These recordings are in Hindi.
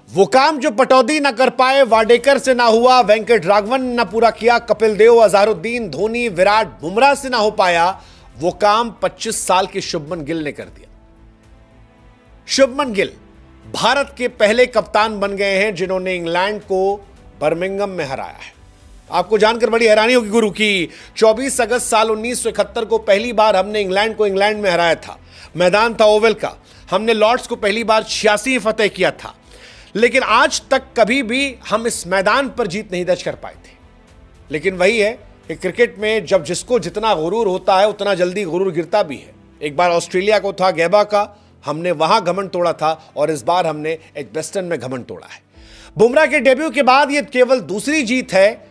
वो काम जो पटौदी न कर पाए वाडेकर से ना हुआ, वेंकट राघवन ने न पूरा किया, कपिल देव, अजहरुद्दीन, धोनी, विराट, बुमराह से ना हो पाया, वो काम 25 साल के शुभमन गिल ने कर दिया। शुभमन गिल भारत के पहले कप्तान बन गए हैं जिन्होंने इंग्लैंड को बर्मिंघम में हराया है। आपको जानकर बड़ी हैरानी होगी गुरु की 24 अगस्त साल 1971 को पहली बार हमने इंग्लैंड को इंग्लैंड में हराया था। मैदान था ओवल का। हमने लॉर्ड्स को पहली बार 86 फतेह किया था, लेकिन आज तक कभी भी हम इस मैदान पर जीत नहीं दर्ज कर पाए थे। लेकिन वही है कि क्रिकेट में जब जिसको जितना गुरूर होता है उतना जल्दी गुरूर गिरता भी है। एक बार ऑस्ट्रेलिया को था गैबा का, हमने वहां घमंड तोड़ा था और इस बार हमने एजबेस्टन में घमंड तोड़ा है। बुमराह के डेब्यू के बाद यह केवल दूसरी जीत है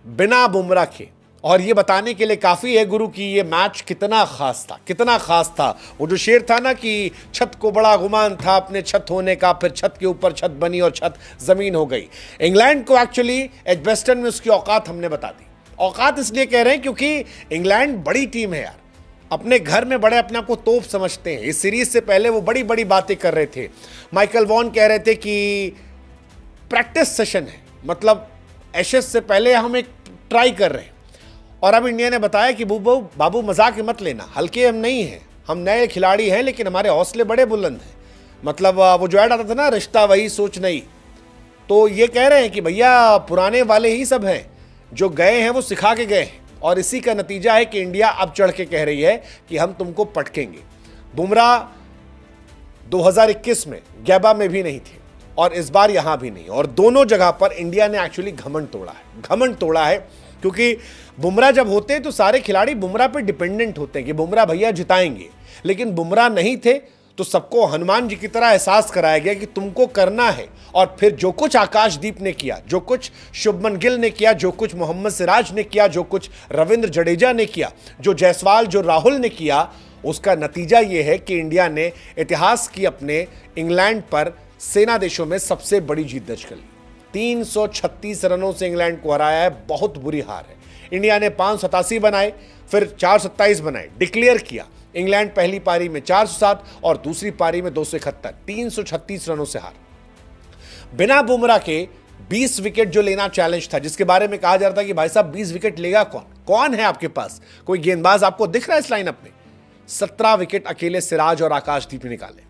बिना बुमराह के, और यह बताने के लिए काफी है गुरु की यह मैच कितना खास था, कितना खास था। वो जो शेर था ना कि छत को बड़ा गुमान था अपने छत होने का, फिर छत के ऊपर छत बनी और छत जमीन हो गई। इंग्लैंड को एक्चुअली एजबेस्टन में उसकी औकात हमने बता दी। औकात इसलिए कह रहे हैं क्योंकि इंग्लैंड बड़ी टीम है यार, अपने घर में बड़े अपने आप को तोप समझते हैं। इस सीरीज से पहले वो बड़ी बड़ी बातें कर रहे थे। माइकल वॉन कह रहे थे कि प्रैक्टिस सेशन है, मतलब एशेज से पहले हम एक ट्राई कर रहे हैं। और अब इंडिया ने बताया कि बाबू मजाक मत लेना, हल्के हम नहीं हैं, हम नए खिलाड़ी हैं लेकिन हमारे हौसले बड़े बुलंद हैं। मतलब वो जो ऐड आता था ना, रिश्ता वही सोच नहीं, तो ये कह रहे हैं कि भैया पुराने वाले ही सब हैं, जो गए हैं वो सिखा के गए हैं। और इसी का नतीजा है कि इंडिया अब चढ़ के कह रही है कि हम तुमको पटकेंगे। बुमराह 2021 में गैबा में भी नहीं थे और इस बार यहां भी नहीं, और दोनों जगह पर इंडिया ने एक्चुअली घमंड तोड़ा है। घमंड तोड़ा है क्योंकि बुमराह जब होते हैं तो सारे खिलाड़ी बुमराह पे डिपेंडेंट होते हैं कि बुमराह भैया जिताएंगे, लेकिन बुमराह नहीं थे तो सबको हनुमान जी की तरह एहसास कराया गया कि तुमको करना है। और फिर जो कुछ आकाशदीप ने किया, जो कुछ शुभमन गिल ने किया, जो कुछ मोहम्मद सिराज ने किया, जो कुछ रविंद्र जडेजा ने किया, जो जायसवाल, जो राहुल ने किया, उसका नतीजा यह है कि इंडिया ने इतिहास की अपने इंग्लैंड पर सेना देशों में सबसे बड़ी जीत दर्ज कर ली। 336 रनों से इंग्लैंड को हराया है। बहुत बुरी हार है। इंडिया ने 587 बनाए, फिर 427 बनाए, डिक्लेयर किया। इंग्लैंड पहली पारी में 407 और दूसरी पारी में 271, 336 रनों से हार। बिना बुमराह के 20 विकेट जो लेना चैलेंज था, जिसके बारे में कहा जा रहा था कि भाई साहब 20 विकेट लेगा कौन, कौन है आपके पास, कोई गेंदबाज आपको दिख रहा है इस लाइनअप में? 17 विकेट अकेले सिराज और आकाशदीप निकाले,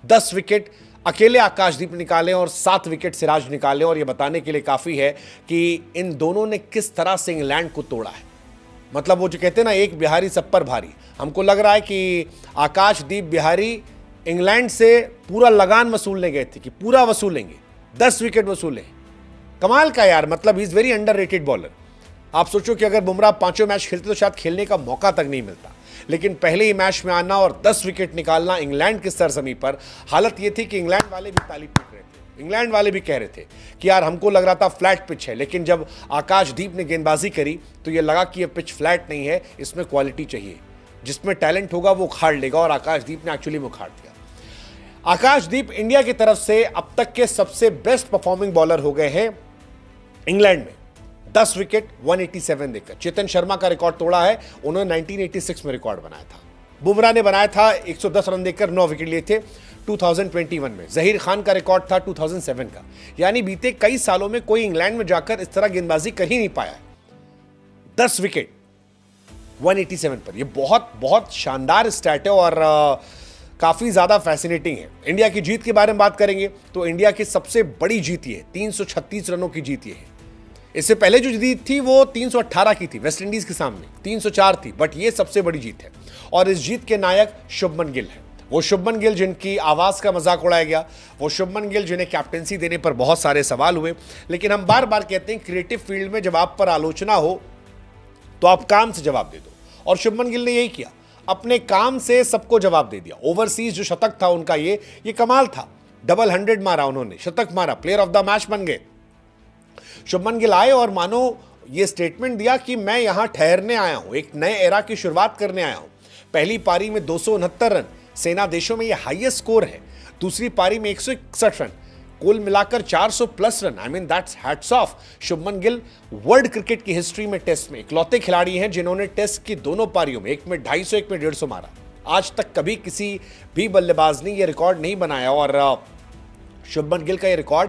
10 विकेट अकेले आकाशदीप निकाले और 7 विकेट सिराज निकाले। और यह बताने के लिए काफी है कि इन दोनों ने किस तरह से इंग्लैंड को तोड़ा है। मतलब वो जो कहते हैं ना, एक बिहारी सब पर भारी। हमको लग रहा है कि आकाशदीप बिहारी इंग्लैंड से पूरा लगान वसूलने गए थे कि पूरा वसूलेंगे, 10 विकेट वसूले। कमाल का यार, मतलब he is very underrated bowler. आप सोचो कि अगर बुमराह 5 मैच खेलते तो शायद खेलने का मौका तक नहीं मिलता, लेकिन पहले ही मैच में आना और 10 विकेट निकालना इंग्लैंड की सरजमी पर। हालत यह थी कि इंग्लैंड वाले भी ताली पीट रहे थे, इंग्लैंड वाले भी कह रहे थे कि यार हमको लग रहा था फ्लैट पिच है, लेकिन जब आकाशदीप ने गेंदबाजी करी तो यह लगा कि यह पिच फ्लैट नहीं है, इसमें क्वालिटी चाहिए, जिसमें टैलेंट होगा वो उखाड़ लेगा। और आकाशदीप ने एक्चुअली उखाड़ दिया। आकाशदीप इंडिया की तरफ से अब तक के सबसे बेस्ट परफॉर्मिंग बॉलर हो गए हैं इंग्लैंड में। 10 विकेट 187 देकर चेतन शर्मा का रिकॉर्ड तोड़ा है, उन्होंने 1986 में रिकॉर्ड बनाया था। बुमराह ने बनाया था 110 रन देकर 9 विकेट लिए थे 2021 में। जहीर खान का रिकॉर्ड था 2007 का। यानी बीते कई सालों में कोई इंग्लैंड में जाकर इस तरह गेंदबाजी कर ही नहीं पाया। 10 विकेट 187 पर, यह बहुत बहुत शानदार स्टैट है और काफी ज्यादा फैसिनेटिंग है। इंडिया की जीत के बारे में बात करेंगे तो इंडिया की सबसे बड़ी जीत ये 336 रनों की जीत ये है। इससे पहले जो जीत थी वो 318 की थी वेस्ट इंडीज के सामने, 304 थी, बट ये सबसे बड़ी जीत है। और इस जीत के नायक शुभमन गिल है। वो शुभमन गिल जिनकी आवाज का मजाक उड़ाया गया, वो शुभमन गिल जिन्हें कैप्टेंसी देने पर बहुत सारे सवाल हुए। लेकिन हम बार बार कहते हैं क्रिएटिव फील्ड में जब आप पर आलोचना हो तो आप काम से जवाब दे दो, और शुभमन गिल ने यही किया, अपने काम से सबको जवाब दे दिया। ओवरसीज जो शतक था उनका ये कमाल था। डबल 100 मारा उन्होंने, शतक मारा, प्लेयर ऑफ द मैच बन गए। शुभमन गिल आए और मानो ये स्टेटमेंट दिया कि मैं यहां ठहरने आया हूं, एक नए एरा की शुरुआत करने आया हूं। पहली पारी में 269 रन, सेना देशों में यह हाईएस्ट स्कोर है। दूसरी पारी में 161 रन, कुल मिलाकर 400 plus run. I mean that's hats off. Shubman Gill world cricket की हिस्ट्री में टेस्ट में इकलौते खिलाड़ी हैं जिन्होंने टेस्ट की दोनों पारियों में, एक में 250, एक में 150 मारा। आज तक कभी किसी भी बल्लेबाज ने यह रिकॉर्ड नहीं बनाया और शुभमन गिल का यह रिकॉर्ड